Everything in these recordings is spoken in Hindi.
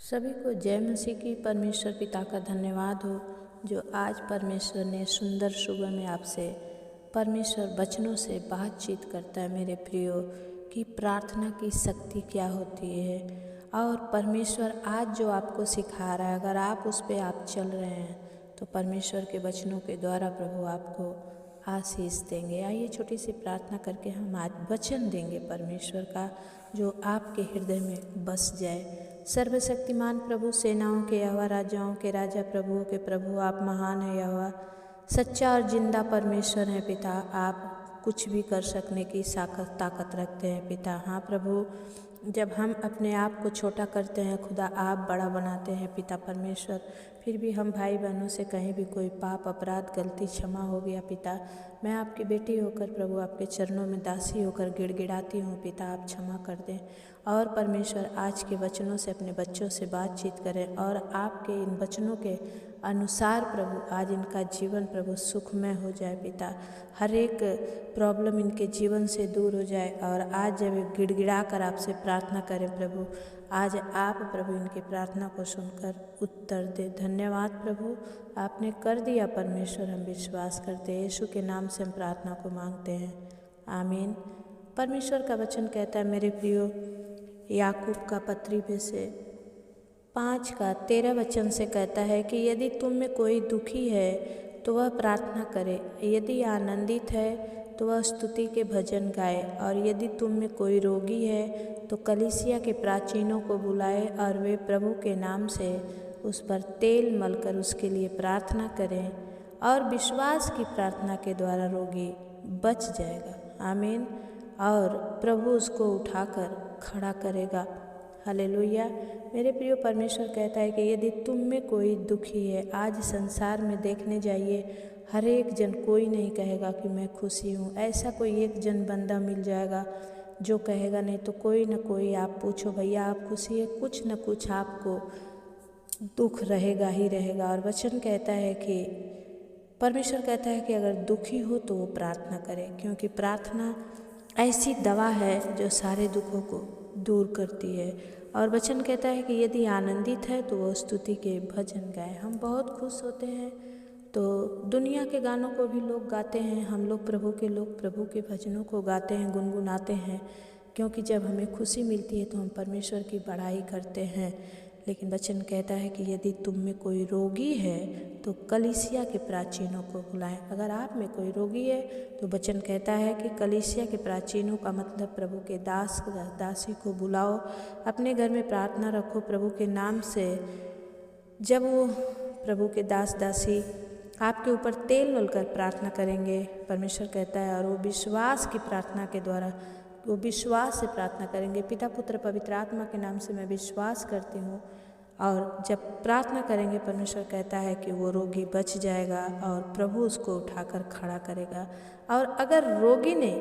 सभी को जय मसीह की। परमेश्वर पिता का धन्यवाद हो जो आज परमेश्वर ने सुंदर सुबह में आपसे परमेश्वर वचनों से बातचीत करता है। मेरे प्रियो कि प्रार्थना की शक्ति क्या होती है और परमेश्वर आज जो आपको सिखा रहा है, अगर आप उस पर आप चल रहे हैं तो परमेश्वर के वचनों के द्वारा प्रभु आपको आशीष देंगे। आइए छोटी सी प्रार्थना करके हम आज वचन देंगे परमेश्वर का जो आपके हृदय में बस जाए। सर्वशक्तिमान प्रभु, सेनाओं के यहोवा, राजाओं के राजा, प्रभुओं के प्रभु, आप महान है यहोवा, सच्चा और जिंदा परमेश्वर हैं पिता। आप कुछ भी कर सकने की ताकत रखते हैं पिता। हाँ प्रभु, जब हम अपने आप को छोटा करते हैं खुदा आप बड़ा बनाते हैं पिता परमेश्वर। फिर भी हम भाई बहनों से कहीं भी कोई पाप अपराध गलती क्षमा हो गया पिता, मैं आपकी बेटी होकर प्रभु आपके चरणों में दासी होकर गिड़गिड़ाती हूँ पिता, आप क्षमा कर दें। और परमेश्वर आज के वचनों से अपने बच्चों से बातचीत करें और आपके इन वचनों के अनुसार प्रभु आज इनका जीवन प्रभु सुखमय हो जाए पिता। हर एक प्रॉब्लम इनके जीवन से दूर हो जाए और आज जब गिड़गिड़ा कर आपसे प्रार्थना करें प्रभु, आज आप प्रभु इनकी प्रार्थना को सुनकर उत्तर दे। धन्यवाद प्रभु, आपने कर दिया परमेश्वर, हम विश्वास करते हैं। यीशु के नाम से हम प्रार्थना को मांगते हैं, आमीन। परमेश्वर का वचन कहता है मेरे प्रियो, याकूब का पत्री में से 5:13 से कहता है कि यदि तुम में कोई दुखी है तो वह प्रार्थना करे, यदि आनंदित है तो वह स्तुति के भजन गाए, और यदि तुम में कोई रोगी है तो कलीसिया के प्राचीनों को बुलाए और वे प्रभु के नाम से उस पर तेल मलकर उसके लिए प्रार्थना करें, और विश्वास की प्रार्थना के द्वारा रोगी बच जाएगा। आमीन। और प्रभु उसको उठाकर खड़ा करेगा। हालेलुया। मेरे प्रियो, परमेश्वर कहता है कि यदि तुम में कोई दुखी है, आज संसार में देखने जाइए, हर एक जन, कोई नहीं कहेगा कि मैं खुशी हूँ। ऐसा कोई एक जन बंदा मिल जाएगा जो कहेगा नहीं, तो कोई ना कोई आप पूछो भैया आप खुशी है, कुछ न कुछ आपको दुख रहेगा ही रहेगा। और वचन कहता है कि परमेश्वर कहता है कि अगर दुखी हो तो वो प्रार्थना करे, क्योंकि प्रार्थना ऐसी दवा है जो सारे दुखों को दूर करती है। और वचन कहता है कि यदि आनंदित है तो वो स्तुति के भजन गाए। हम बहुत खुश होते हैं तो दुनिया के गानों को भी लोग गाते हैं, हम लोग प्रभु के भजनों को गाते हैं, गुनगुनाते हैं, क्योंकि जब हमें खुशी मिलती है तो हम परमेश्वर की बड़ाई करते हैं। लेकिन वचन कहता है कि यदि तुम में कोई रोगी है तो कलीसिया के प्राचीनों को बुलाएं। अगर आप में कोई रोगी है तो वचन कहता है कि कलीसिया के प्राचीनों का मतलब प्रभु के दास दासी को बुलाओ, अपने घर में प्रार्थना रखो प्रभु के नाम से। जब वो प्रभु के दास दासी आपके ऊपर तेल मलकर प्रार्थना करेंगे, परमेश्वर कहता है, और वो विश्वास की प्रार्थना के द्वारा वो विश्वास से प्रार्थना करेंगे। पिता पुत्र पवित्र आत्मा के नाम से मैं विश्वास करती हूँ, और जब प्रार्थना करेंगे परमेश्वर कहता है कि वो रोगी बच जाएगा और प्रभु उसको उठाकर खड़ा करेगा। और अगर रोगी ने,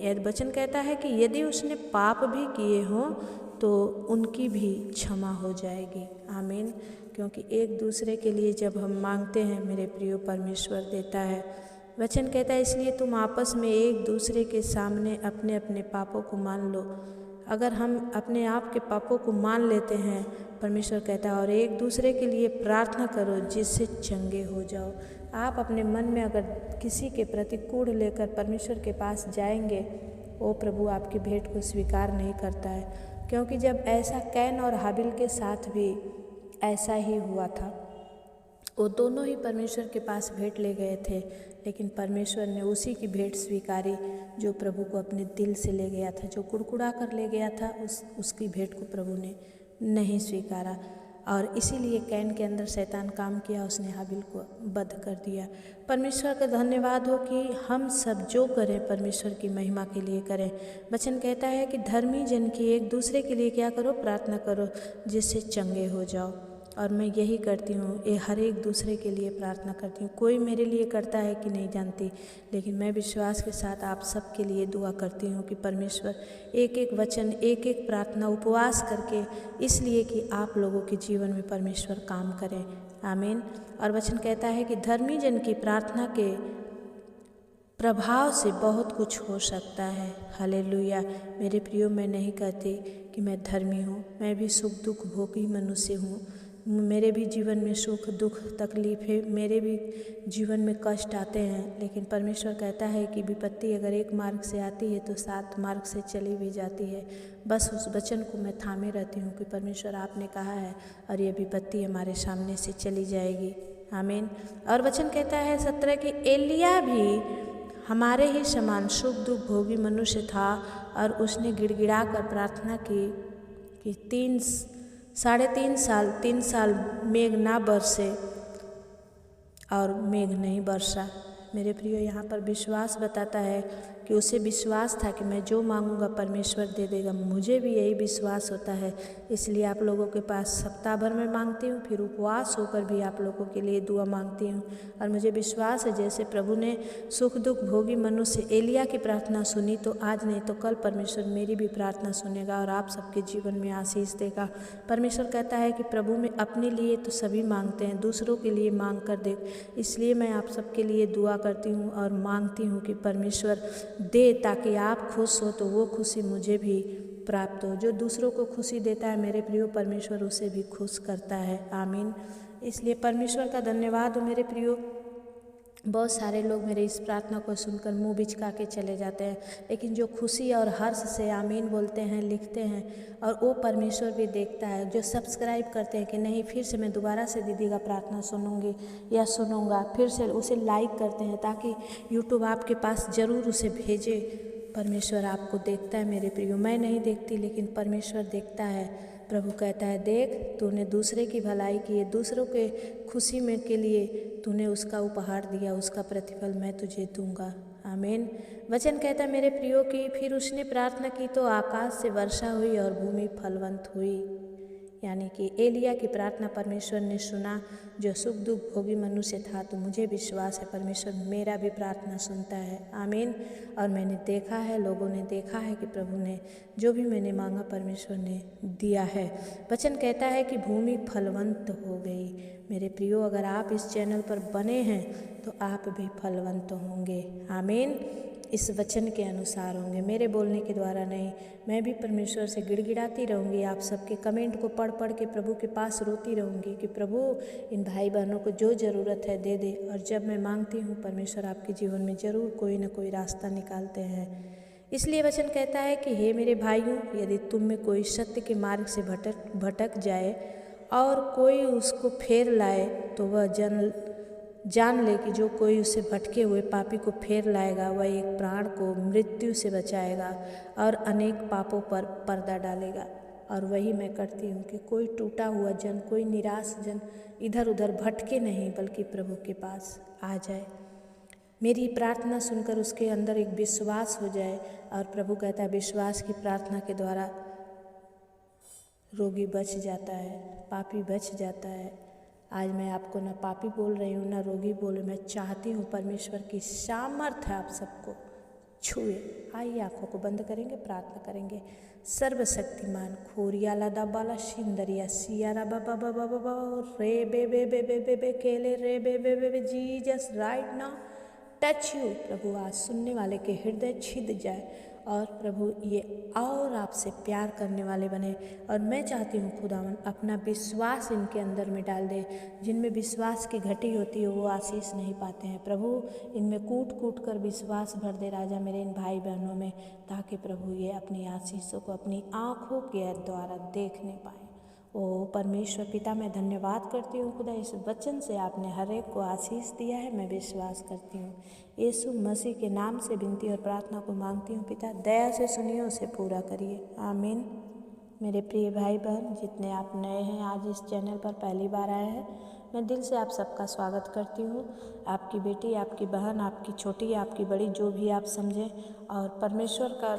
यदि वचन कहता है कि यदि उसने पाप भी किए हों तो उनकी भी क्षमा हो जाएगी। आमीन। क्योंकि एक दूसरे के लिए जब हम मांगते हैं मेरे प्रियो, परमेश्वर देता है। वचन कहता है इसलिए तुम आपस में एक दूसरे के सामने अपने अपने पापों को मान लो। अगर हम अपने आप के पापों को मान लेते हैं, परमेश्वर कहता है, और एक दूसरे के लिए प्रार्थना करो जिससे चंगे हो जाओ। आप अपने मन में अगर किसी के प्रति कूढ़ लेकर परमेश्वर के पास जाएंगे, वो प्रभु आपकी भेंट को स्वीकार नहीं करता है। क्योंकि जब ऐसा कैन और हाबिल के साथ भी ऐसा ही हुआ था, वो दोनों ही परमेश्वर के पास भेंट ले गए थे, लेकिन परमेश्वर ने उसी की भेंट स्वीकारी जो प्रभु को अपने दिल से ले गया था। जो कुड़कुड़ा कर ले गया था उसकी भेंट को प्रभु ने नहीं स्वीकारा, और इसीलिए कैन के अंदर शैतान काम किया, उसने हाबिल को वध कर दिया। परमेश्वर का धन्यवाद हो कि हम सब जो करें परमेश्वर की महिमा के लिए करें। वचन कहता है कि धर्मी जन की एक दूसरे के लिए क्या करो, प्रार्थना करो जिससे चंगे हो जाओ। और मैं यही करती हूँ, ये हर एक दूसरे के लिए प्रार्थना करती हूँ। कोई मेरे लिए करता है कि नहीं जानती, लेकिन मैं विश्वास के साथ आप सब के लिए दुआ करती हूँ कि परमेश्वर एक एक वचन, एक एक प्रार्थना उपवास करके, इसलिए कि आप लोगों के जीवन में परमेश्वर काम करें। आमीन। और वचन कहता है कि धर्मी जन की प्रार्थना के प्रभाव से बहुत कुछ हो सकता है। हालेलुया। मेरे प्रियो, मैं नहीं कहती कि मैं धर्मी हूँ, मैं भी सुख दुख भोगी मनुष्य हूँ, मेरे भी जीवन में सुख दुख तकलीफ़ें, मेरे भी जीवन में कष्ट आते हैं। लेकिन परमेश्वर कहता है कि विपत्ति अगर एक मार्ग से आती है तो 7 मार्ग से चली भी जाती है। बस उस वचन को मैं थामे रहती हूँ कि परमेश्वर आपने कहा है और ये विपत्ति हमारे सामने से चली जाएगी। आमीन। और वचन कहता है 17 कि एलिया भी हमारे ही समान सुख दुख भोगी मनुष्य था और उसने गिड़गिड़ा कर प्रार्थना की कि 3 साल मेघ ना बरसे, और मेघ नहीं बरसा। मेरे प्रियो, यहाँ पर विश्वास बताता है कि उसे विश्वास था कि मैं जो मांगूंगा परमेश्वर दे देगा। मुझे भी यही विश्वास होता है, इसलिए आप लोगों के पास सप्ताह भर में मांगती हूँ, फिर उपवास होकर भी आप लोगों के लिए दुआ मांगती हूँ। और मुझे विश्वास है जैसे प्रभु ने सुख दुख भोगी मनुष्य एलिया की प्रार्थना सुनी, तो आज नहीं तो कल परमेश्वर मेरी भी प्रार्थना सुनेगा और आप सबके जीवन में आशीष देगा। परमेश्वर कहता है कि प्रभु में अपने लिए तो सभी मांगते हैं, दूसरों के लिए मांग कर दे। इसलिए मैं आप सबके लिए दुआ करती हूँ और मांगती हूँ कि परमेश्वर दे, ताकि आप खुश हो तो वो खुशी मुझे भी प्राप्त हो। जो दूसरों को खुशी देता है मेरे प्रियो, परमेश्वर उसे भी खुश करता है। आमीन। इसलिए परमेश्वर का धन्यवाद हो मेरे प्रियो। बहुत सारे लोग मेरे इस प्रार्थना को सुनकर मुंह बिचका के चले जाते हैं, लेकिन जो खुशी और हर्ष से आमीन बोलते हैं, लिखते हैं, और वो परमेश्वर भी देखता है। जो सब्सक्राइब करते हैं कि नहीं फिर से मैं दोबारा से दीदी का प्रार्थना सुनूंगी या सुनूंगा, फिर से उसे लाइक करते हैं ताकि यूट्यूब आपके पास ज़रूर उसे भेजे। परमेश्वर आपको देखता है मेरे प्रियो। मैं नहीं देखती लेकिन परमेश्वर देखता है। प्रभु कहता है देख, तूने दूसरे की भलाई की है, दूसरों के खुशी में के लिए तूने उसका उपहार दिया, उसका प्रतिफल मैं तुझे दूंगा। आमीन। वचन कहता है मेरे प्रियो की फिर उसने प्रार्थना की तो आकाश से वर्षा हुई और भूमि फलवंत हुई। यानी कि एलिया की प्रार्थना परमेश्वर ने सुना, जो सुख दुख भोगी मनुष्य था। तो मुझे विश्वास है परमेश्वर मेरा भी प्रार्थना सुनता है। आमीन। और मैंने देखा है, लोगों ने देखा है कि प्रभु ने जो भी मैंने मांगा परमेश्वर ने दिया है। वचन कहता है कि भूमि फलवंत हो गई। मेरे प्रियो, अगर आप इस चैनल पर बने हैं तो आप भी फलवंत होंगे। आमीन। इस वचन के अनुसार होंगे, मेरे बोलने के द्वारा नहीं। मैं भी परमेश्वर से गिड़गिड़ाती रहूँगी, आप सबके कमेंट को पढ़ पढ़ के प्रभु के पास रोती रहूँगी कि प्रभु इन भाई बहनों को जो ज़रूरत है दे दे। और जब मैं मांगती हूँ परमेश्वर आपके जीवन में ज़रूर कोई न कोई रास्ता निकालते हैं। इसलिए वचन कहता है कि हे मेरे भाइयों, यदि तुम में कोई सत्य के मार्ग से भटक जाए और कोई उसको फेर लाए, तो वह जान ले कि जो कोई उसे भटके हुए पापी को फेर लाएगा, वह एक प्राण को मृत्यु से बचाएगा और अनेक पापों पर पर्दा डालेगा। और वही मैं करती हूँ कि कोई टूटा हुआ जन, कोई निराश जन इधर उधर भटके नहीं, बल्कि प्रभु के पास आ जाए। मेरी प्रार्थना सुनकर उसके अंदर एक विश्वास हो जाए। और प्रभु कहता है विश्वास की प्रार्थना के द्वारा रोगी बच जाता है, पापी बच जाता है। आज मैं आपको न पापी बोल रही हूँ न रोगी बोल रही हूँ। मैं चाहती हूँ परमेश्वर की सामर्थ्य आप सबको छुए। आइए आँखों को बंद करेंगे, प्रार्थना करेंगे। सर्वशक्तिमान खोरिया लदा बाला शिंदरिया सियारा बाबा बाबा बाबा रे बे बे बे बे बे बे केले रे बे बे बे बे Jesus right now touch you. प्रभु आज सुनने वाले के हृदय छिद जाए और प्रभु ये और आपसे प्यार करने वाले बने। और मैं चाहती हूँ खुदावन अपना विश्वास इनके अंदर में डाल दे। जिनमें विश्वास की घटी होती है वो आशीष नहीं पाते हैं। प्रभु इनमें कूट कूट कर विश्वास भर दे राजा मेरे इन भाई बहनों में, ताकि प्रभु ये अपनी आशीषों को अपनी आँखों के द्वारा देखने पाए। ओ परमेश्वर पिता, मैं धन्यवाद करती हूँ खुदा, इस वचन से आपने हर एक को आशीष दिया है। मैं विश्वास करती हूँ यीशु मसीह के नाम से विनती और प्रार्थना को मांगती हूँ पिता, दया से सुनिए, उसे पूरा करिए। आमीन। मेरे प्रिय भाई बहन, जितने आप नए हैं आज इस चैनल पर पहली बार आए हैं, मैं दिल से आप सबका स्वागत करती हूँ। आपकी बेटी, आपकी बहन, आपकी छोटी, आपकी बड़ी, जो भी आप समझें, और परमेश्वर का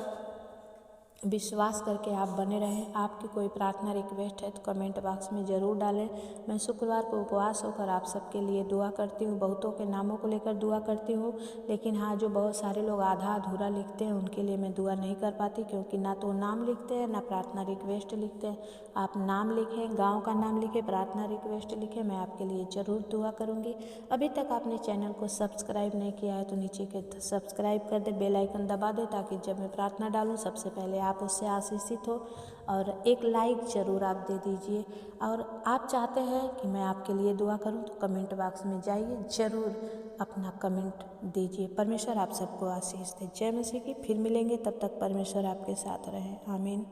विश्वास करके आप बने रहें। आपकी कोई प्रार्थना रिक्वेस्ट है तो कमेंट बॉक्स में ज़रूर डालें। मैं शुक्रवार को उपवास होकर आप सबके लिए दुआ करती हूँ, बहुतों के नामों को लेकर दुआ करती हूँ। लेकिन हाँ, जो बहुत सारे लोग आधा अधूरा लिखते हैं उनके लिए मैं दुआ नहीं कर पाती, क्योंकि ना तो नाम लिखते हैं ना प्रार्थना रिक्वेस्ट लिखते हैं। आप नाम लिखें, गाँव का नाम लिखें, प्रार्थना रिक्वेस्ट लिखें, मैं आपके लिए ज़रूर दुआ करूँगी। अभी तक आपने चैनल को सब्सक्राइब नहीं किया है तो नीचे के सब्सक्राइब कर दे, बेल आइकन दबा दे, ताकि जब मैं प्रार्थना डालूँ सबसे पहले आप उससे आशीषित हो। और एक लाइक ज़रूर आप दे दीजिए। और आप चाहते हैं कि मैं आपके लिए दुआ करूं तो कमेंट बॉक्स में जाइए, ज़रूर अपना कमेंट दीजिए। परमेश्वर आप सबको आशीष दे। जय मसीह की। फिर मिलेंगे, तब तक परमेश्वर आपके साथ रहे। आमीन।